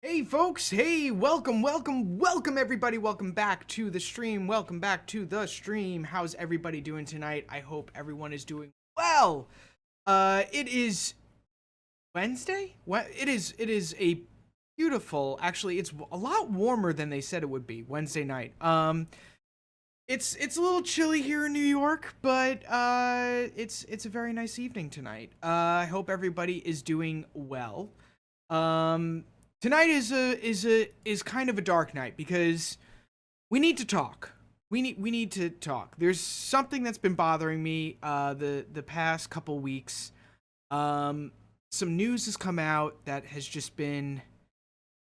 Hey folks, hey, welcome everybody, welcome back to the stream, How's everybody doing tonight? I hope everyone is doing well. It is Wednesday? It is a beautiful, actually it's a lot warmer than they said it would be Wednesday night. It's a little chilly here in New York, but it's a very nice evening tonight. I hope everybody is doing well. Tonight is kind of a dark night because we need to talk. We need to talk. There's something that's been bothering me the past couple weeks. Some news has come out that has just been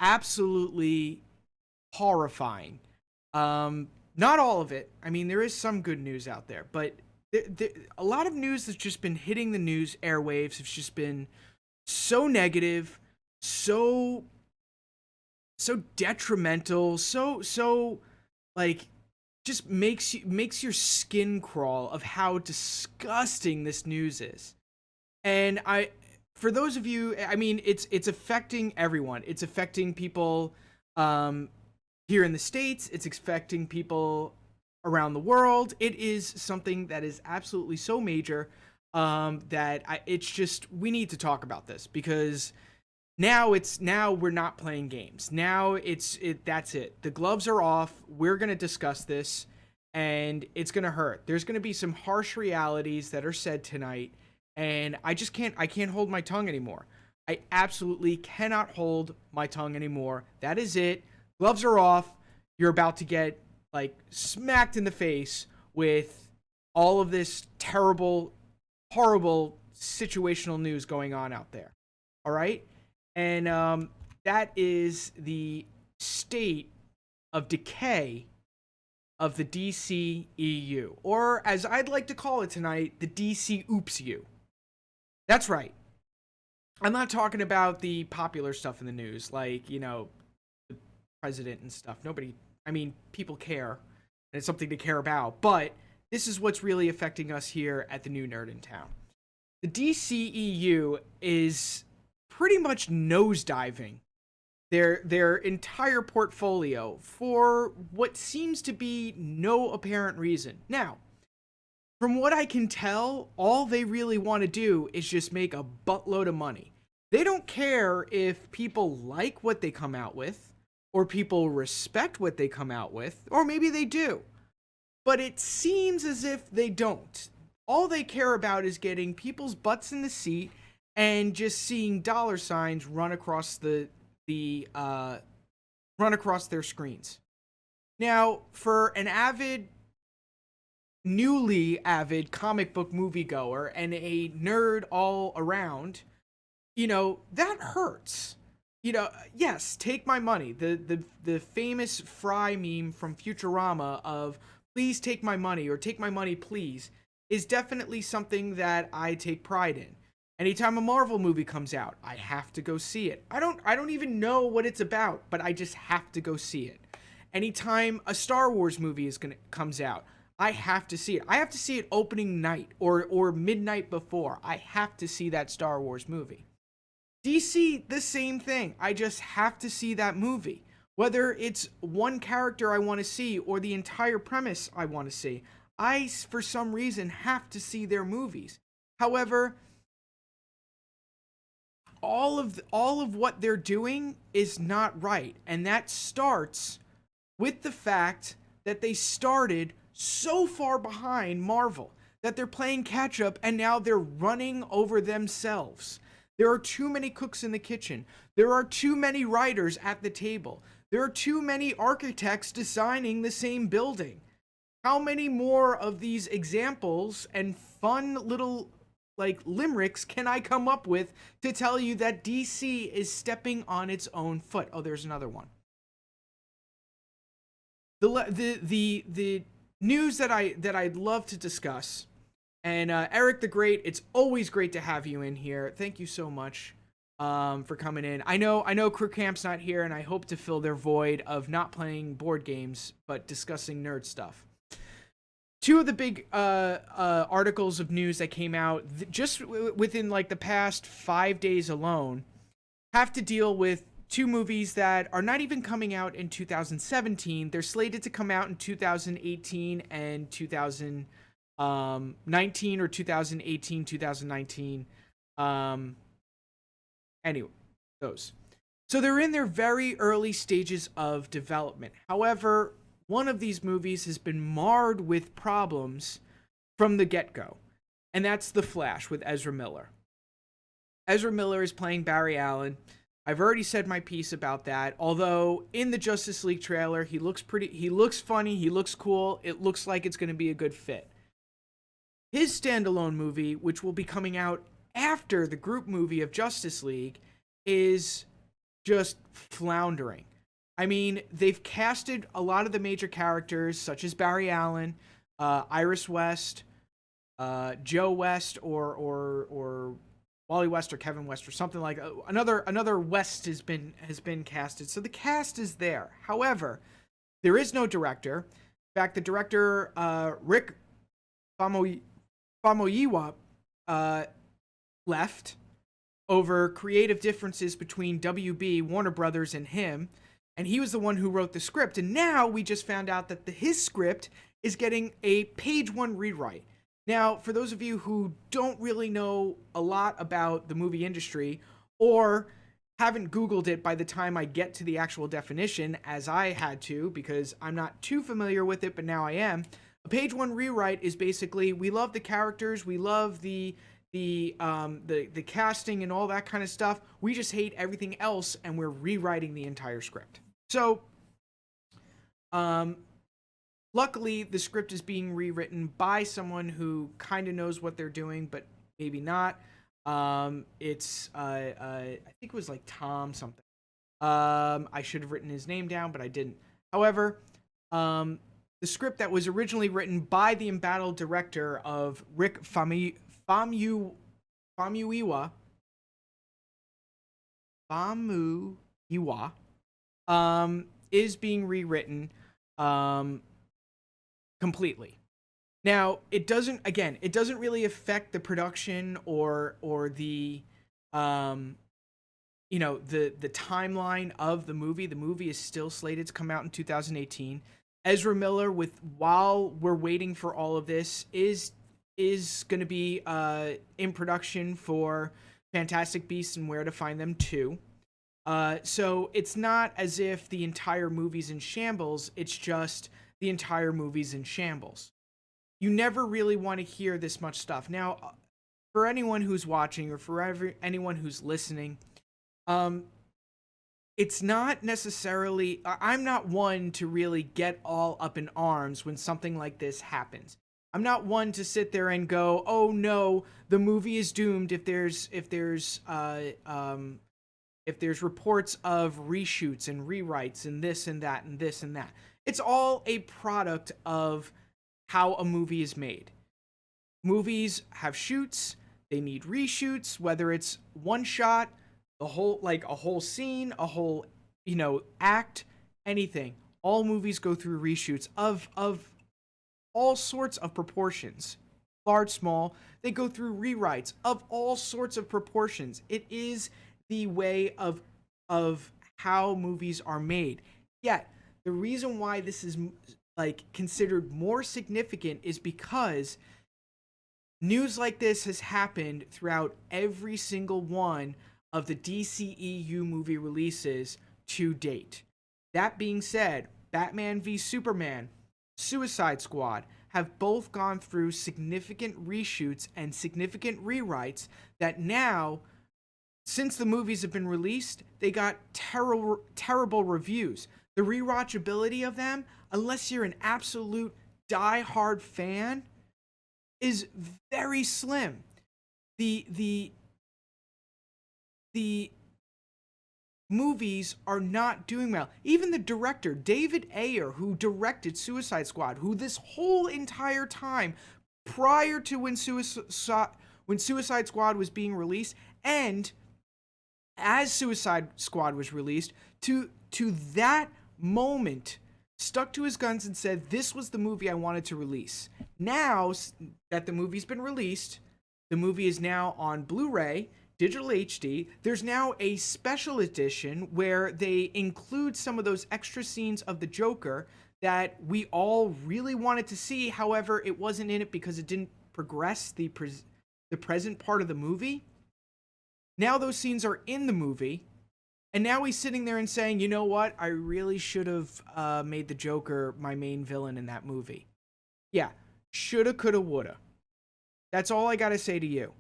absolutely horrifying. Not all of it. I mean, there is some good news out there, but a lot of news that's just been hitting the news airwaves. It's just been so negative, so detrimental, so like just makes your skin crawl of how disgusting this news is. And for those of you, I mean, it's affecting everyone. It's affecting people here in the States. It's affecting people around the world. It is something that is absolutely so major it's just, we need to talk about this because now we're not playing games. Now that's it. The gloves are off. We're going to discuss this and it's going to hurt. There's going to be some harsh realities that are said tonight and I can't hold my tongue anymore. I absolutely cannot hold my tongue anymore. That is it. Gloves are off. You're about to get like smacked in the face with all of this terrible, horrible situational news going on out there. All right? And that is the state of decay of the DCEU, or as I'd like to call it tonight, the DCEU. That's right. I'm not talking about the popular stuff in the news, like, the president and stuff. People care, and it's something to care about, but this is what's really affecting us here at the New Nerd in Town. The DCEU is pretty much nosediving their entire portfolio for what seems to be no apparent reason. Now, from what I can tell, all they really want to do is just make a buttload of money. They don't care if people like what they come out with, or people respect what they come out with, or maybe they do. But it seems as if they don't. All they care about is getting people's butts in the seat and just seeing dollar signs run across run across their screens. Now, for an newly avid comic book moviegoer and a nerd all around, that hurts. Yes, take my money. The famous Fry meme from Futurama of "please take my money" or "take my money, please" is definitely something that I take pride in. Anytime a Marvel movie comes out, I have to go see it. I don't even know what it's about, but I just have to go see it. Anytime a Star Wars movie comes out, I have to see it. I have to see it opening night or midnight before. I have to see that Star Wars movie. DC, the same thing. I just have to see that movie. Whether it's one character I want to see or the entire premise I want to see, I, for some reason, have to see their movies. However, all of what they're doing is not right, and that starts with the fact that they started so far behind Marvel that they're playing catch up and now they're running over themselves. There are too many cooks in the kitchen. There are too many writers at the table. There are too many architects designing the same building. How many more of these examples and fun little limericks can I come up with to tell you that DC is stepping on its own foot? Oh, there's another one. The news that I'd love to discuss, and Eric the Great, it's always great to have you in here. Thank you so much for coming in. I know Crew Camp's not here, and I hope to fill their void of not playing board games but discussing nerd stuff. Two of the big articles of news that came out just within the past 5 days alone have to deal with two movies that are not even coming out in 2017. They're slated to come out in 2018 and 2019, or 2018, 2019. Um, anyway, those. So they're in their very early stages of development. However, one of these movies has been marred with problems from the get-go, and that's The Flash with Ezra Miller. Ezra Miller is playing Barry Allen. I've already said my piece about that. Although in the Justice League trailer, he looks funny, he looks cool. It looks like it's going to be a good fit. His standalone movie, which will be coming out after the group movie of Justice League, is just floundering. I mean, they've casted a lot of the major characters, such as Barry Allen, Iris West, Joe West, or Wally West or Kevin West or something like another West has been casted. So the cast is there. However, there is no director. In fact, the director Rick Famuyiwa left over creative differences between WB, Warner Brothers, and him, and he was the one who wrote the script. And now we just found out that his script is getting a page one rewrite. Now, for those of you who don't really know a lot about the movie industry, or haven't Googled it by the time I get to the actual definition, as I had to, because I'm not too familiar with it, but now I am, a page one rewrite is basically, we love the characters, we love the casting and all that kind of stuff. We just hate everything else, and we're rewriting the entire script. So, luckily, the script is being rewritten by someone who kind of knows what they're doing, but maybe not. It's I think it was like Tom something. I should have written his name down, but I didn't. However, the script that was originally written by the embattled director of Rick Famuyiwa is being rewritten completely. Now, it doesn't really affect the production or the the timeline of the movie. The movie is still slated to come out in 2018. Ezra Miller, while we're waiting for all of this, is going to be in production for Fantastic Beasts and Where to Find Them 2. So it's not as if the entire movie's in shambles. It's just the entire movie's in shambles. You never really want to hear this much stuff. Now, for anyone who's watching or for anyone who's listening, it's not necessarily... I'm not one to really get all up in arms when something like this happens. I'm not one to sit there and go, "Oh no, the movie is doomed," if there's reports of reshoots and rewrites and this and that and this and that. It's all a product of how a movie is made. Movies have shoots, they need reshoots, whether it's one shot, a whole scene, a whole, act, anything. All movies go through reshoots of all sorts of proportions. Large, small, they go through rewrites of all sorts of proportions. It is the way of how movies are made. Yet, the reason why this is considered more significant is because news like this has happened throughout every single one of the DCEU movie releases to date. That being said, Batman v Superman, Suicide Squad have both gone through significant reshoots and significant rewrites that now, since the movies have been released, they got terrible reviews. The rewatchability of them, unless you're an absolute die-hard fan, is very slim. The movies are not doing well. Even the director, David Ayer, who directed Suicide Squad, who this whole entire time, prior to when Suicide Squad was being released, and as Suicide Squad was released, to that moment, stuck to his guns and said, this was the movie I wanted to release. Now that the movie's been released, the movie is now on Blu-ray, digital HD. There's now a special edition where they include some of those extra scenes of the Joker that we all really wanted to see. However, it wasn't in it because it didn't progress the present part of the movie. Now those scenes are in the movie, and now he's sitting there and saying, you know what? I really should have made the Joker my main villain in that movie. Yeah, shoulda, coulda, woulda. That's all I gotta say to you.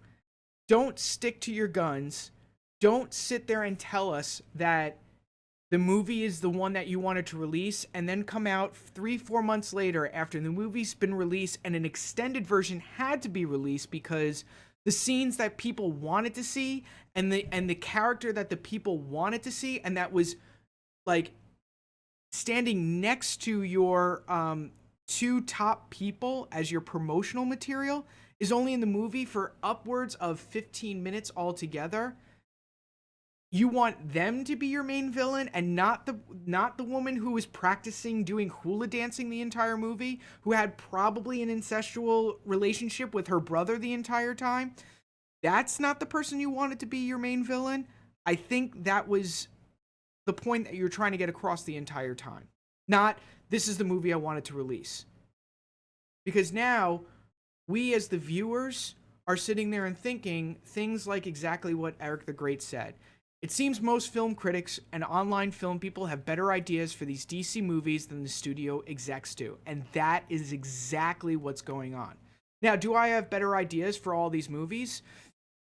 Don't stick to your guns. Don't sit there and tell us that the movie is the one that you wanted to release and then come out 3-4 months later after the movie's been released and an extended version had to be released because the scenes that people wanted to see and the character that the people wanted to see and that was like standing next to your two top people as your promotional material is only in the movie for upwards of 15 minutes altogether. You want them to be your main villain and not the woman who was practicing doing hula dancing the entire movie, who had probably an incestual relationship with her brother the entire time. That's not the person you wanted to be your main villain. I think that was the point that you're trying to get across the entire time. Not, this is the movie I wanted to release. Because now, we as the viewers are sitting there and thinking things like exactly what Eric the Great said. It seems most film critics and online film people have better ideas for these DC movies than the studio execs do. And that is exactly what's going on. Now, do I have better ideas for all these movies?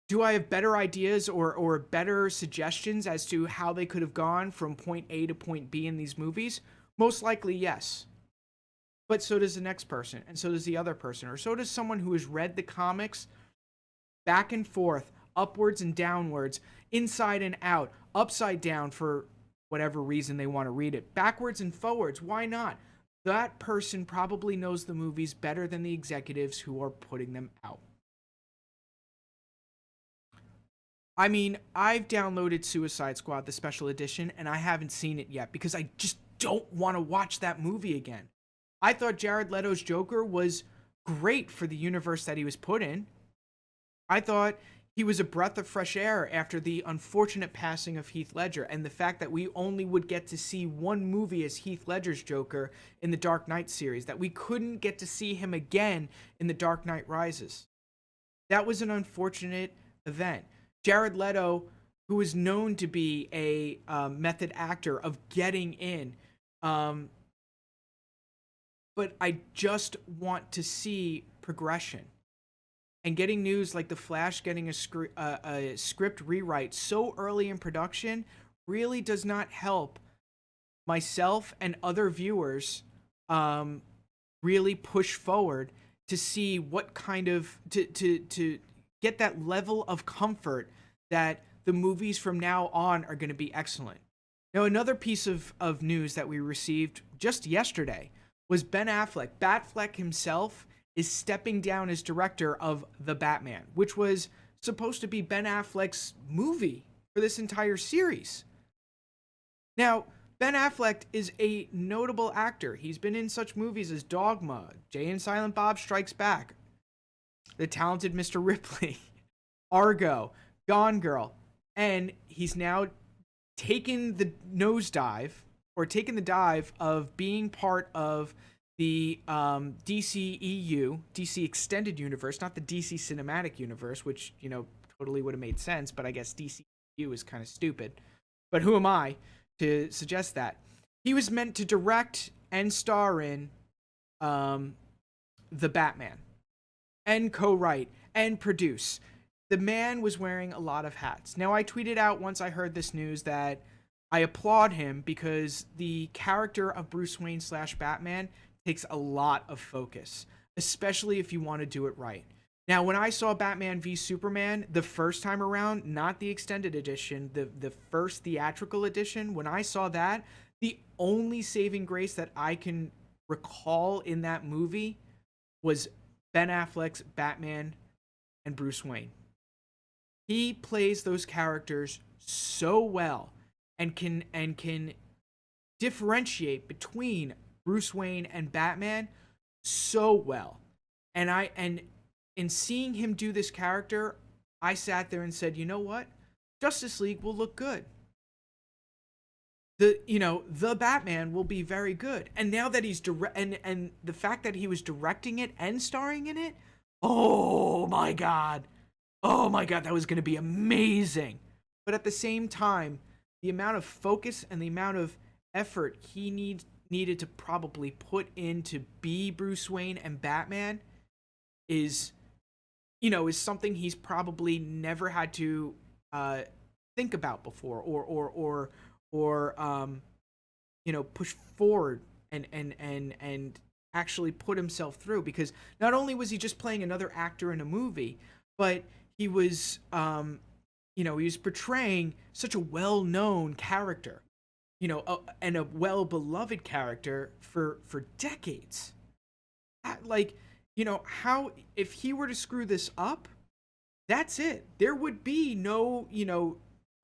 Do I have better ideas or better suggestions as to how they could have gone from point A to point B in these movies? Most likely, yes. But so does the next person, and so does the other person, or so does someone who has read the comics back and forth, upwards and downwards, inside and out, upside down for whatever reason they want to read it, backwards and forwards. Why not? That person probably knows the movies better than the executives who are putting them out. I mean, I've downloaded Suicide Squad, the special edition, and I haven't seen it yet because I just don't want to watch that movie again. I thought Jared Leto's Joker was great for the universe that he was put in. I thought he was a breath of fresh air after the unfortunate passing of Heath Ledger and the fact that we only would get to see one movie as Heath Ledger's Joker in the Dark Knight series, that we couldn't get to see him again in The Dark Knight Rises. That was an unfortunate event. Jared Leto, who is known to be a method actor of getting in, but I just want to see progression. And getting news like The Flash getting a script rewrite so early in production really does not help myself and other viewers really push forward to see what kind of to get that level of comfort that the movies from now on are going to be excellent. Now, another piece of news that we received just yesterday was Ben Affleck. Batfleck himself is stepping down as director of The Batman, which was supposed to be Ben Affleck's movie for this entire series. Now, Ben Affleck is a notable actor. He's been in such movies as Dogma, Jay and Silent Bob Strikes Back, The Talented Mr. Ripley, Argo, Gone Girl, and he's now taken the nosedive, or taken the dive of being part of the DCEU, DC Extended Universe, not the DC Cinematic Universe, which, you know, totally would have made sense, but I guess DCEU is kind of stupid. But who am I to suggest that? He was meant to direct and star in The Batman, and co-write, and produce. The man was wearing a lot of hats. Now, I tweeted out once I heard this news that I applaud him because the character of Bruce Wayne / Batman takes a lot of focus, especially if you want to do it right. Now, when I saw Batman v Superman the first time around, not the extended edition, the first theatrical edition, when I saw that, the only saving grace that I can recall in that movie was Ben Affleck's Batman and Bruce Wayne. He plays those characters so well and can differentiate between Bruce Wayne and Batman so well. And in seeing him do this character, I sat there and said, you know what? Justice League will look good. The Batman will be very good. And now that he's and the fact that he was directing it and starring in it, oh my god. Oh my god, that was going to be amazing. But at the same time, the amount of focus and the amount of effort he needed to probably put in to be Bruce Wayne and Batman is is something he's probably never had to think about before, or push forward and actually put himself through, because not only was he just playing another actor in a movie, but he was he was portraying such a well-known character, and a well-beloved character for decades. Like, how, if he were to screw this up, that's it. There would be no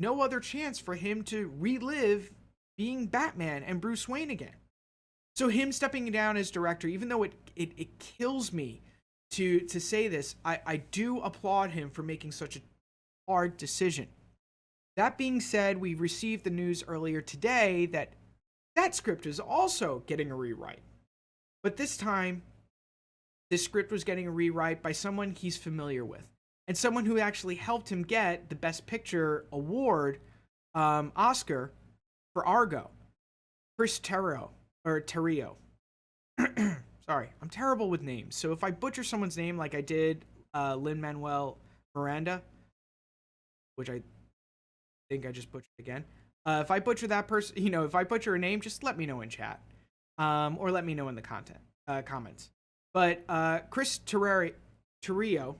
other chance for him to relive being Batman and Bruce Wayne again. So him stepping down as director, even though it kills me to say this, I do applaud him for making such a hard decision. That being said, we received the news earlier today that that script is also getting a rewrite. But this time, this script was getting a rewrite by someone he's familiar with, and someone who actually helped him get the Best Picture award, Oscar, for Argo. Chris Terrio. Sorry, I'm terrible with names. So if I butcher someone's name like I did Lin-Manuel Miranda, which I think I just butchered again. If I butcher that person, if I butcher a name, just let me know in chat, or let me know in the comments. But Chris Terrio,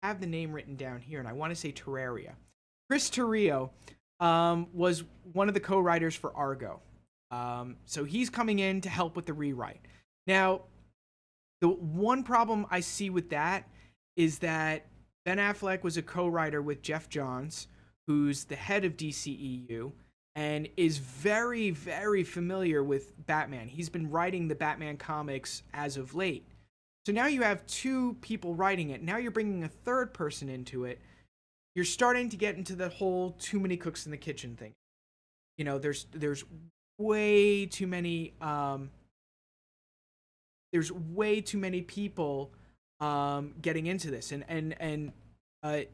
I have the name written down here, and I want to say Terraria. Chris Terrio was one of the co-writers for Argo. So he's coming in to help with the rewrite. Now, the one problem I see with that is that Ben Affleck was a co-writer with Jeff Johns, who's the head of DCEU, and is very, very familiar with Batman. He's been writing the Batman comics as of late. So now you have two people writing it. Now you're bringing a third person into it. You're starting to get into the whole too many cooks in the kitchen thing. There's way too many people getting into this, and I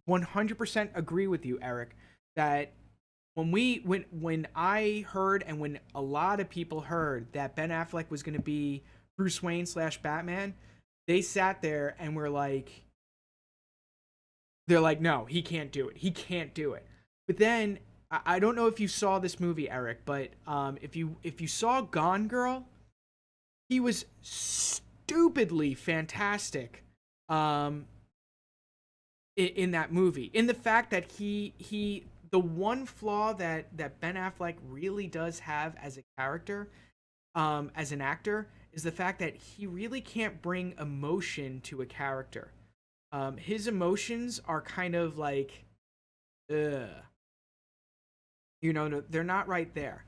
100% agree with you, Eric, that when I heard, and when a lot of people heard that Ben Affleck was going to be Bruce Wayne / Batman, they sat there and were like, no, he can't do it. He can't do it. But then I don't know if you saw this movie, Eric, but if you saw Gone Girl, he was stupidly fantastic in that movie. In the fact that he the one flaw that Ben Affleck really does have as a character, as an actor, is the fact that he really can't bring emotion to a character. His emotions are kind of like, they're not right there.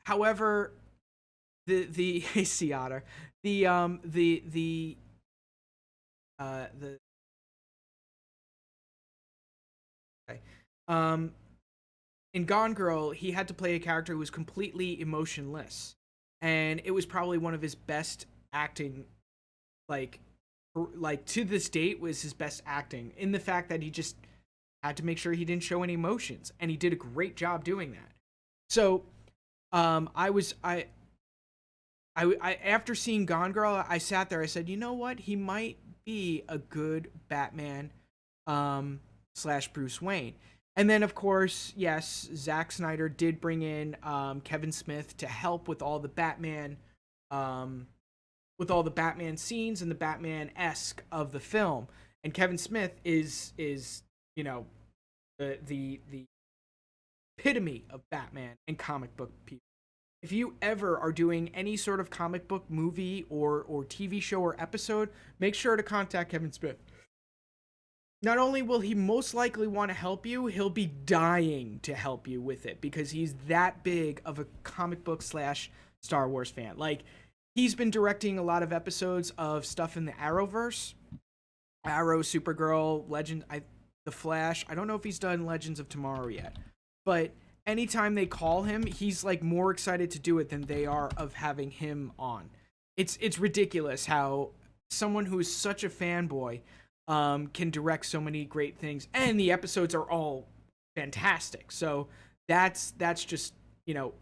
However, hey, Sea Otter, okay. In Gone Girl, he had to play a character who was completely emotionless, and it was probably one of his best acting, like to this date was his best acting, in the fact that he just had to make sure he didn't show any emotions, and he did a great job doing that. So, I after seeing Gone Girl, I sat there, I said, you know what, he might be a good Batman / Bruce Wayne. And then, of course, yes, Zack Snyder did bring in Kevin Smith to help with all the Batman scenes and the Batman-esque of the film. And Kevin Smith is the epitome of Batman and comic book people. If you ever are doing any sort of comic book movie or TV show or episode, make sure to contact Kevin Smith. Not only will he most likely want to help you, he'll be dying to help you with it, because he's that big of a comic book / Star Wars fan. Like, he's been directing a lot of episodes of stuff in the Arrowverse. Arrow, Supergirl, The Flash. I don't know if he's done Legends of Tomorrow yet, but anytime they call him, he's like more excited to do it than they are of having him on. It's ridiculous how someone who is such a fanboy can direct so many great things, and the episodes are all fantastic. So that's just,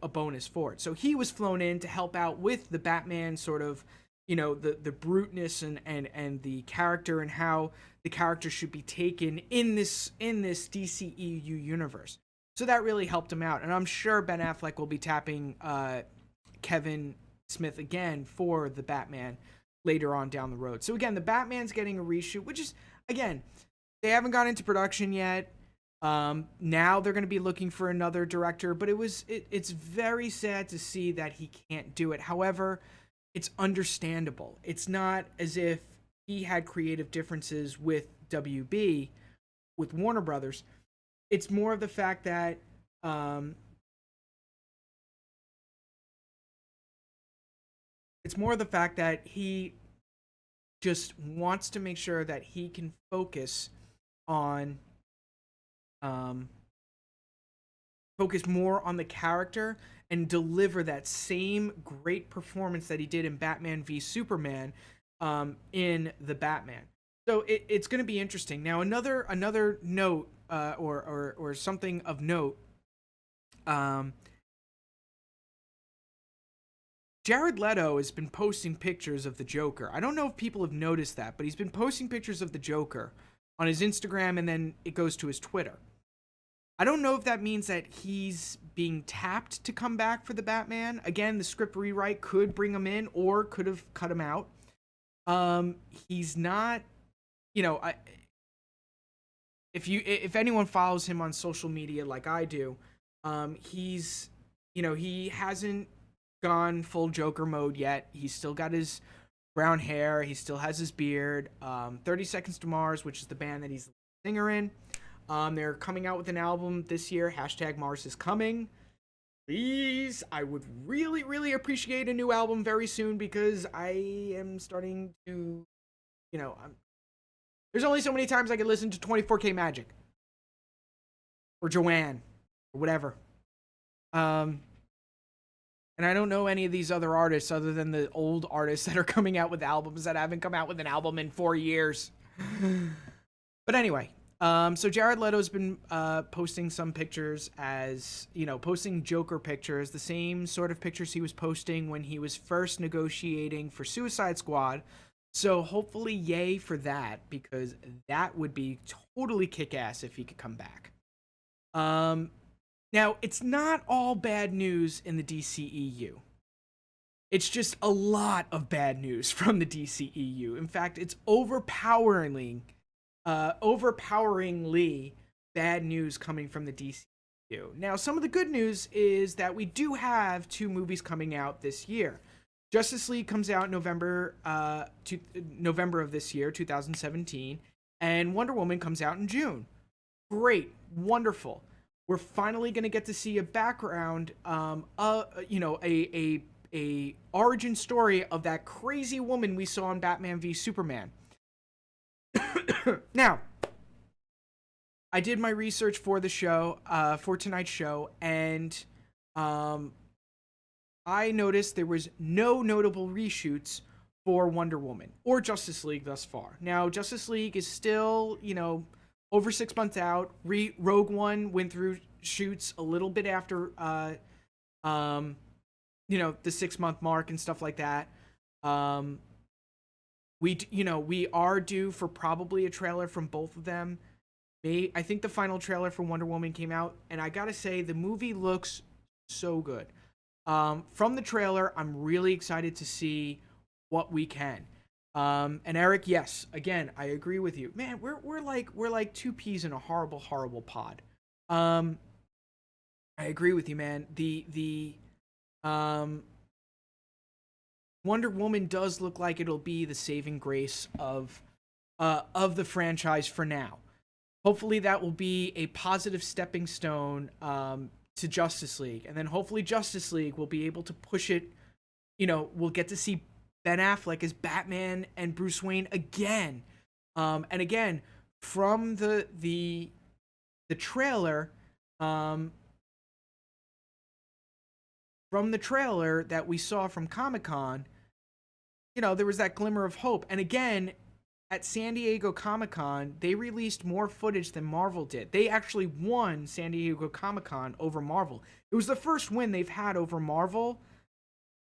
a bonus for it. So he was flown in to help out with the Batman sort of, the bruteness and the character, and how the character should be taken in this DCEU universe. So that really helped him out, and I'm sure Ben Affleck will be tapping Kevin Smith again for the Batman later on down the road. So again, the Batman's getting a reshoot, which is, again, they haven't gone into production yet. Now they're going to be looking for another director, but it's very sad to see that he can't do it. However, it's understandable. It's not as if he had creative differences with WB, with Warner Brothers. It's more of the fact that he just wants to make sure that he can focus more on the character and deliver that same great performance that he did in Batman v Superman in the Batman. So it's going to be interesting. Now another note or something of note. Jared Leto has been posting pictures of the Joker. I don't know if people have noticed that, but he's been posting pictures of the Joker on his Instagram, and then it goes to his Twitter. I don't know if that means that he's being tapped to come back for the Batman. Again, the script rewrite could bring him in or could have cut him out. He's not, if anyone follows him on social media like I do, he's, he hasn't gone full Joker mode yet. He's still got his brown hair. He still has his beard. 30 Seconds to Mars, which is the band that he's the singer in. They're coming out with an album this year. #Mars is coming. Please, I would really, really appreciate a new album very soon, because I am starting to, there's only so many times I can listen to 24K Magic or Joanne or whatever. And I don't know any of these other artists other than the old artists that are coming out with albums that haven't come out with an album in 4 years. But anyway, so Jared Leto's been posting some pictures posting Joker pictures, the same sort of pictures he was posting when he was first negotiating for Suicide Squad. So hopefully, yay for that, because that would be totally kick-ass if he could come back. Now, it's not all bad news in the DCEU. It's just a lot of bad news from the DCEU. In fact, it's overpoweringly bad news coming from the DCEU. Now, some of the good news is that we do have 2 movies coming out this year. Justice League comes out November of this year, 2017, and Wonder Woman comes out in June. Great, wonderful. We're finally going to get to see a background, a origin story of that crazy woman we saw in Batman v Superman. Now, I did my research for the show, for tonight's show, and I noticed there was no notable reshoots for Wonder Woman or Justice League thus far. Now, Justice League is still, over 6 months out. Rogue One went through shoots a little bit after, the 6-month mark and stuff like that. We are due for probably a trailer from both of them. I think the final trailer for Wonder Woman came out, and I gotta say, the movie looks so good. From the trailer, I'm really excited to see what we can. And Eric, yes, again, I agree with you. Man, we're like 2 peas in a horrible pod. I agree with you, man. The Wonder Woman does look like it'll be the saving grace of the franchise for now. Hopefully that will be a positive stepping stone to Justice League, and then hopefully Justice League will be able to push it we'll get to see Ben Affleck as Batman and Bruce Wayne again. And again, from the trailer, um, from the trailer that we saw from Comic Con, there was that glimmer of hope. And again, at San Diego Comic Con, they released more footage than Marvel did. They actually won San Diego Comic Con over Marvel. It was the first win they've had over Marvel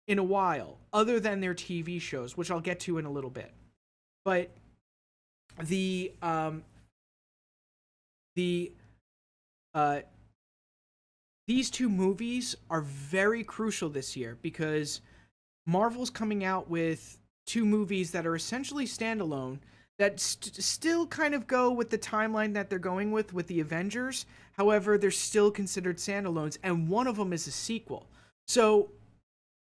in a while, other than their TV shows, which I'll get to in a little bit. But the the these two movies are very crucial this year because Marvel's coming out with two movies that are essentially standalone that still kind of go with the timeline that they're going with the Avengers. However, they're still considered standalones, and one of them is a sequel. So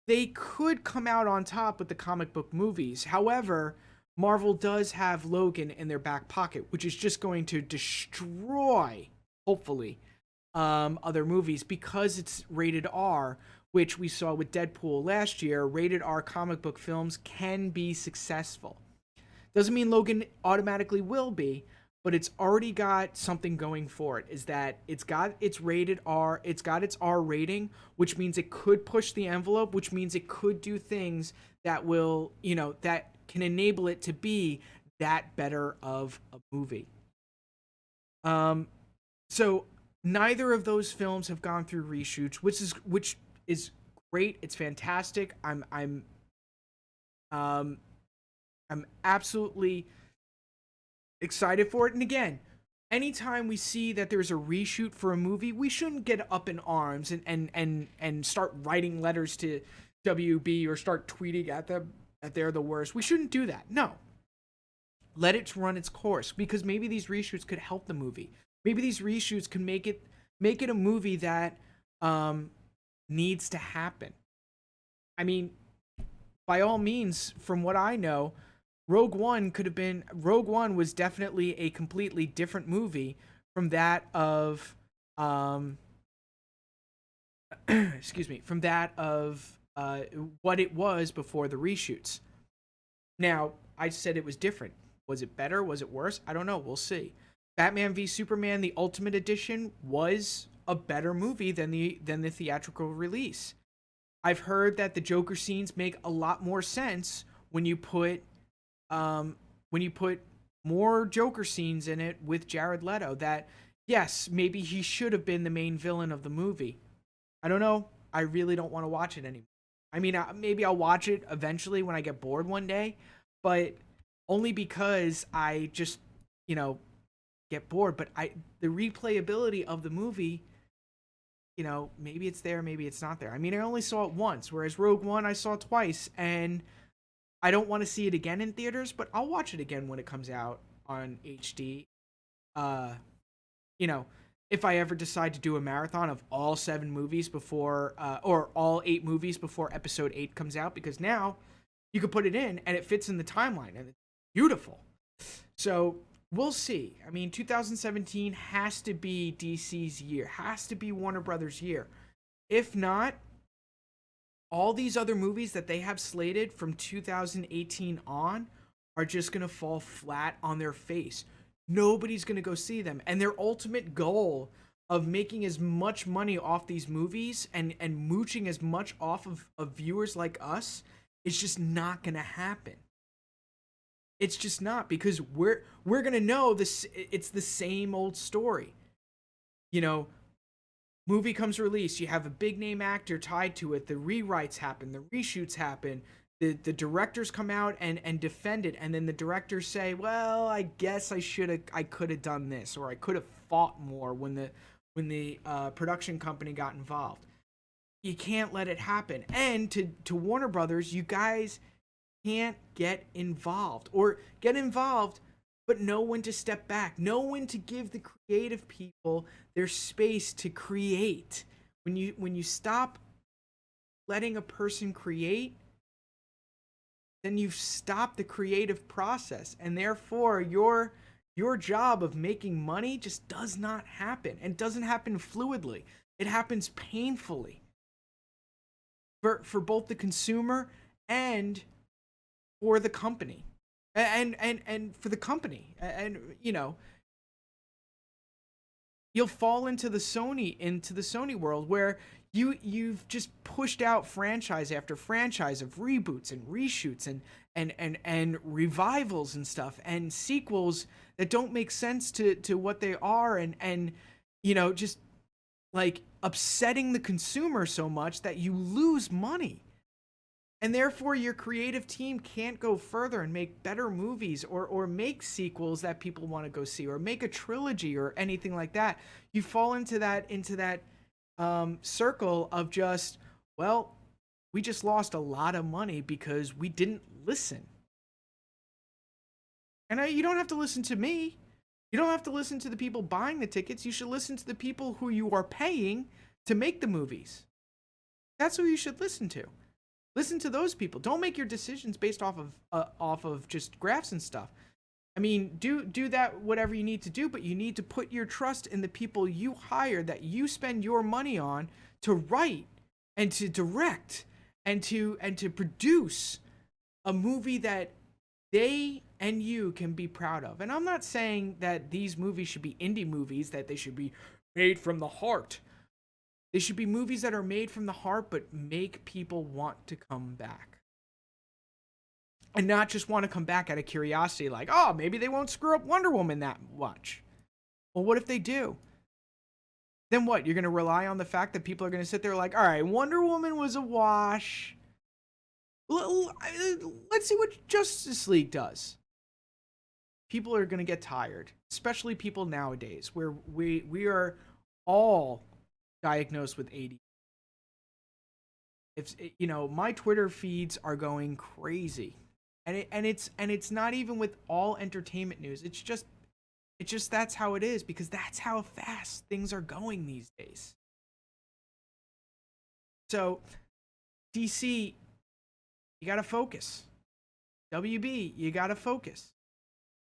they could come out on top with the comic book movies. However, Marvel does have Logan in their back pocket, which is just going to destroy, hopefully, other movies because it's rated R, which we saw with Deadpool last year. Rated R comic book films can be successful. Doesn't mean Logan automatically will be, but it's already got something going for it. Is that it's got its rated R, it's got its R rating, which means it could push the envelope, which means it could do things that will, that can enable it to be that better of a movie. So neither of those films have gone through reshoots, which is great. It's fantastic. I'm absolutely excited for it. And again, anytime we see that there's a reshoot for a movie, we shouldn't get up in arms and start writing letters to WB or start tweeting at them that they're the worst. We shouldn't do that. No. Let it run its course, because maybe these reshoots could help the movie. Maybe these reshoots can make it a movie that needs to happen. I mean, by all means, from what I know, Rogue One was definitely a completely different movie from that of excuse me, from that of what it was before the reshoots. Now, I said it was different. Was it better? Was it worse? I don't know. We'll see. Batman v Superman: The Ultimate Edition was a better movie than the theatrical release. I've heard that the Joker scenes make a lot more sense when you put more Joker scenes in it with Jared Leto. That, yes, maybe he should have been the main villain of the movie. I don't know. I really don't want to watch it anymore. I mean, maybe I'll watch it eventually when I get bored one day, but only because I just, get bored. But the replayability of the movie, maybe it's there, maybe it's not there. I mean, I only saw it once, whereas Rogue One I saw twice, and I don't want to see it again in theaters, but I'll watch it again when it comes out on HD. If I ever decide to do a marathon of all 7 movies before, or all 8 movies before episode 8 comes out, because now you can put it in and it fits in the timeline and it's beautiful. So we'll see. I mean, 2017 has to be DC's year, has to be Warner Brothers' year. If not, all these other movies that they have slated from 2018 on are just going to fall flat on their face. Nobody's going to go see them. And their ultimate goal of making as much money off these movies and mooching as much off of viewers like us is just not going to happen. It's just not, because we're going to know this. It's the same old story. Movie comes released, you have a big name actor tied to it, the rewrites happen, the reshoots happen, the directors come out and defend it, and then the directors say, well, I guess I could have done this, or I could have fought more when the production company got involved. You can't let it happen. And to Warner Brothers, you guys can't get involved, or get involved but know when to step back, know when to give the creative people their space to create. When you stop letting a person create, then you've stopped the creative process, and therefore your job of making money just does not happen, and doesn't happen fluidly. It happens painfully. for both the consumer and for the company. And for the company. And you know, you'll fall into the Sony world where you've just pushed out franchise after franchise of reboots and reshoots and revivals and stuff and sequels that don't make sense to what they are, and you know, just like upsetting the consumer so much that you lose money. And therefore your creative team can't go further and make better movies, or make sequels that people want to go see, or make a trilogy or anything like that. You fall into that circle of just, well, we just lost a lot of money because we didn't listen. And you don't have to listen to me. You don't have to listen to the people buying the tickets. You should listen to the people who you are paying to make the movies. That's who you should listen to. Listen to those people. Don't make your decisions based off of just graphs and stuff. I mean, do that whatever you need to do, but you need to put your trust in the people you hire, that you spend your money on, to write and to direct and to produce a movie that they and you can be proud of. And I'm not saying that these movies should be indie movies, that they should be made from the heart. They should be movies that are made from the heart, but make people want to come back. And not just want to come back out of curiosity, like, oh, maybe they won't screw up Wonder Woman that much. Well, what if they do? Then what? You're going to rely on the fact that people are going to sit there like, all right, Wonder Woman was a wash. Let's see what Justice League does. People are going to get tired, especially people nowadays, where we are all diagnosed with ADD. If you know, my Twitter feeds are going crazy, and it's not even with all entertainment news. It's just that's how it is, because that's how fast things are going these days. So DC, you gotta focus. WB, you gotta focus.